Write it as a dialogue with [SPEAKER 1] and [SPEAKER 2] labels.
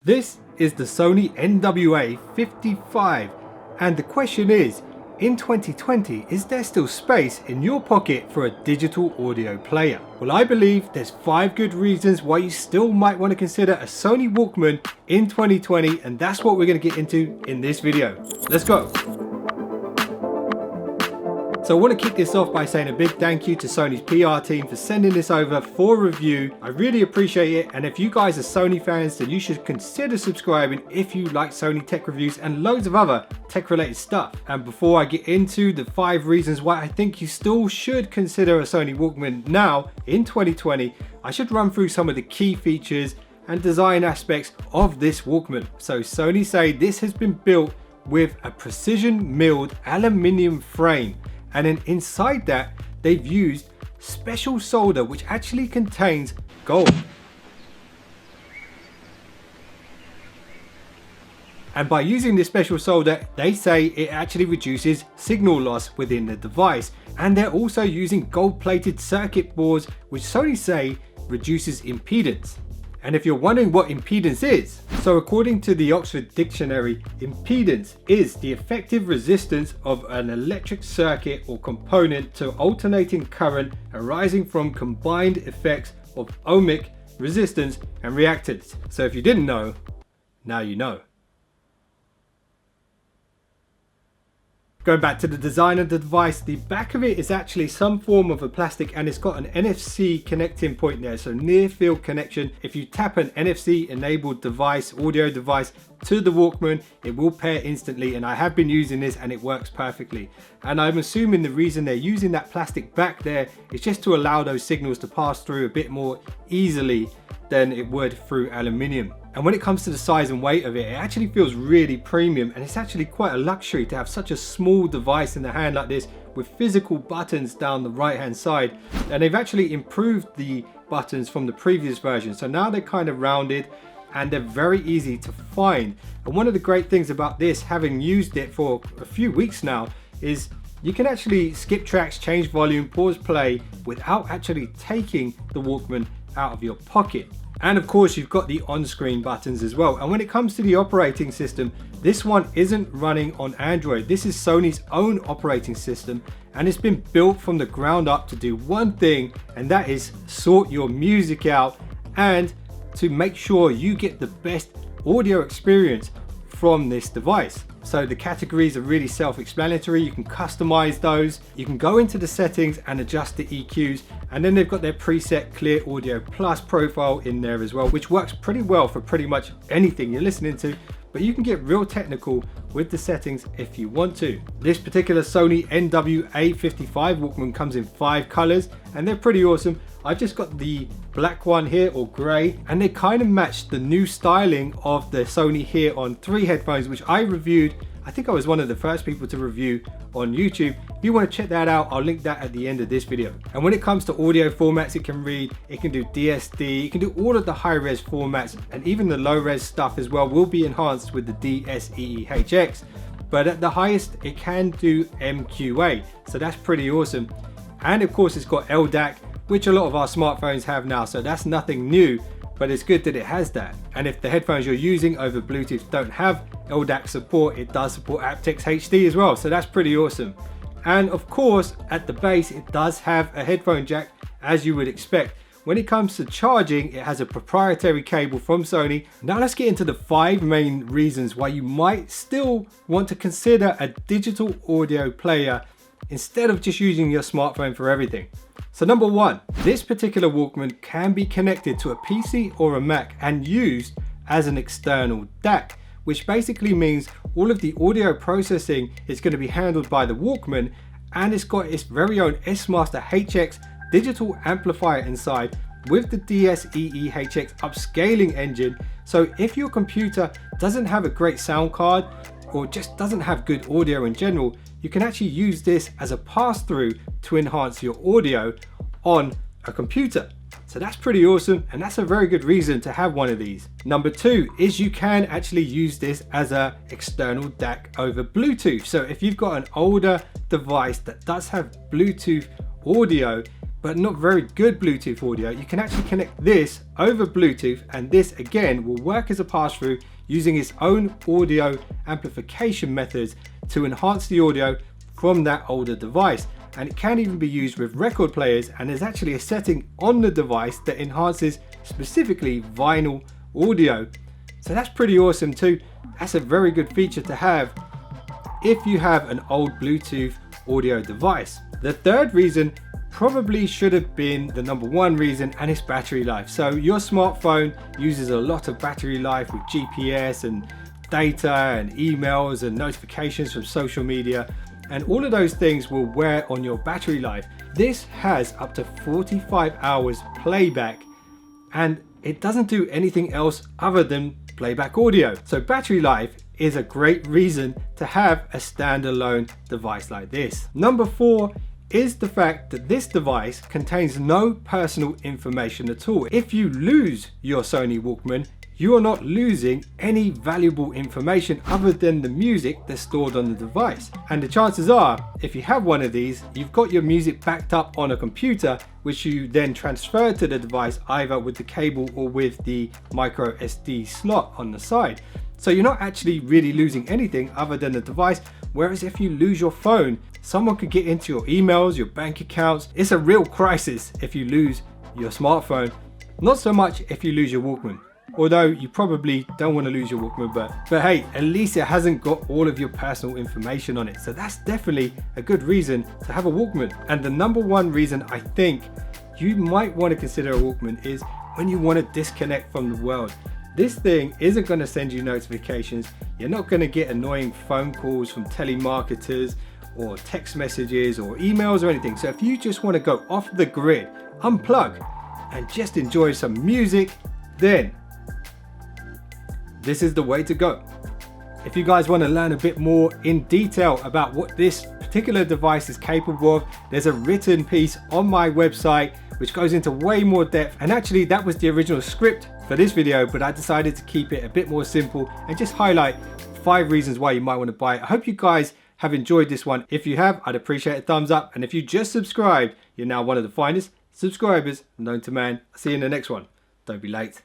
[SPEAKER 1] This is the Sony NW-A55, and the question is, in 2020, is there still space in your pocket for a digital audio player? Well, I believe there's 5 good reasons why you still might want to consider a Sony Walkman in 2020, and that's what we're going to get into in this video. Let's go. So I want to kick this off by saying a big thank you to Sony's PR team for sending this over for review. I really appreciate it, and if you guys are Sony fans, then you should consider subscribing if you like Sony tech reviews and loads of other tech related stuff. And before I get into the 5 reasons why I think you still should consider a Sony Walkman now in 2020, I should run through some of the key features and design aspects of this Walkman. So Sony say this has been built with a precision milled aluminium frame. And then inside that, they've used special solder which actually contains gold. And by using this special solder, they say it actually reduces signal loss within the device. And they're also using gold-plated circuit boards, which Sony say reduces impedance. And if you're wondering what impedance is, so according to the Oxford Dictionary, impedance is the effective resistance of an electric circuit or component to alternating current arising from combined effects of ohmic, resistance and reactance. So if you didn't know, now you know. Going back to the design of the device, the back of it is actually some form of a plastic, and it's got an NFC connecting point there, so near field connection. If you tap an NFC enabled device, audio device, to the Walkman, it will pair instantly, and I have been using this and it works perfectly. And I'm assuming the reason they're using that plastic back there is just to allow those signals to pass through a bit more easily than it would through aluminium. And when it comes to the size and weight of it, it actually feels really premium, and it's actually quite a luxury to have such a small device in the hand like this with physical buttons down the right hand side. And they've actually improved the buttons from the previous version, so now they're kind of rounded and they're very easy to find. And one of the great things about this, having used it for a few weeks now, is you can actually skip tracks, change volume, pause play without actually taking the Walkman out of your pocket. And of course you've got the on-screen buttons as well. And when it comes to the operating system, this one isn't running on Android. This is Sony's own operating system, and it's been built from the ground up to do one thing, and that is sort your music out and to make sure you get the best audio experience from this device. So the categories are really self-explanatory. You can customize those. You can go into the settings and adjust the EQs, and then they've got their preset Clear Audio Plus profile in there as well, which works pretty well for pretty much anything you're listening to. But you can get real technical with the settings if you want to. This particular Sony NW-A55 Walkman comes in 5 colors, and they're pretty awesome. I've just got the black one here, or gray, and they kind of match the new styling of the Sony Hear On 3 headphones, which I reviewed. I think I was one of the first people to review on YouTube. If you want to check that out, I'll link that at the end of this video. And when it comes to audio formats, it can read, it can do DSD, it can do all of the high-res formats, and even the low-res stuff as well will be enhanced with the DSEEHX. But at the highest, it can do MQA, so that's pretty awesome. And of course, it's got LDAC, which a lot of our smartphones have now, so that's nothing new, but it's good that it has that. And if the headphones you're using over Bluetooth don't have LDAC support, it does support aptX HD as well, so that's pretty awesome. And of course, at the base, it does have a headphone jack, as you would expect. When it comes to charging, it has a proprietary cable from Sony. Now let's get into the 5 main reasons why you might still want to consider a digital audio player instead of just using your smartphone for everything. So number 1, this particular Walkman can be connected to a PC or a Mac and used as an external DAC, which basically means all of the audio processing is going to be handled by the Walkman, and it's got its very own S-Master HX digital amplifier inside with the DSEEHX upscaling engine. So if your computer doesn't have a great sound card or just doesn't have good audio in general, you can actually use this as a pass-through to enhance your audio on a computer. So that's pretty awesome, and that's a very good reason to have one of these. Number 2 is you can actually use this as an external DAC over Bluetooth. So if you've got an older device that does have Bluetooth audio, but not very good Bluetooth audio, you can actually connect this over Bluetooth, and this again will work as a pass-through using its own audio amplification methods to enhance the audio from that older device. And it can even be used with record players, and there's actually a setting on the device that enhances specifically vinyl audio. So that's pretty awesome too. That's a very good feature to have if you have an old Bluetooth audio device. The third reason probably should have been the number one reason, and it's battery life. So your smartphone uses a lot of battery life with GPS and data and emails and notifications from social media, and all of those things will wear on your battery life. This has up to 45 hours playback, and it doesn't do anything else other than playback audio. So battery life is a great reason to have a standalone device like this. Number 4 is the fact that this device contains no personal information at all. If you lose your Sony Walkman, you are not losing any valuable information other than the music that's stored on the device. And the chances are, if you have one of these, you've got your music backed up on a computer, which you then transfer to the device either with the cable or with the micro SD slot on the side. So you're not actually really losing anything other than the device. Whereas if you lose your phone, someone could get into your emails, your bank accounts. It's a real crisis if you lose your smartphone. Not so much if you lose your Walkman. Although you probably don't want to lose your Walkman, but hey, at least it hasn't got all of your personal information on it. So that's definitely a good reason to have a Walkman. And the number one reason I think you might want to consider a Walkman is when you want to disconnect from the world. This thing isn't going to send you notifications. You're not going to get annoying phone calls from telemarketers or text messages or emails or anything. So if you just want to go off the grid, unplug and just enjoy some music, then this is the way to go. If you guys want to learn a bit more in detail about what this particular device is capable of, there's a written piece on my website which goes into way more depth. And actually that was the original script for this video, but I decided to keep it a bit more simple and just highlight 5 reasons why you might want to buy it. I hope you guys have enjoyed this one. If you have, I'd appreciate a thumbs up. And if you just subscribed, you're now one of the finest subscribers known to man. I'll see you in the next one. Don't be late.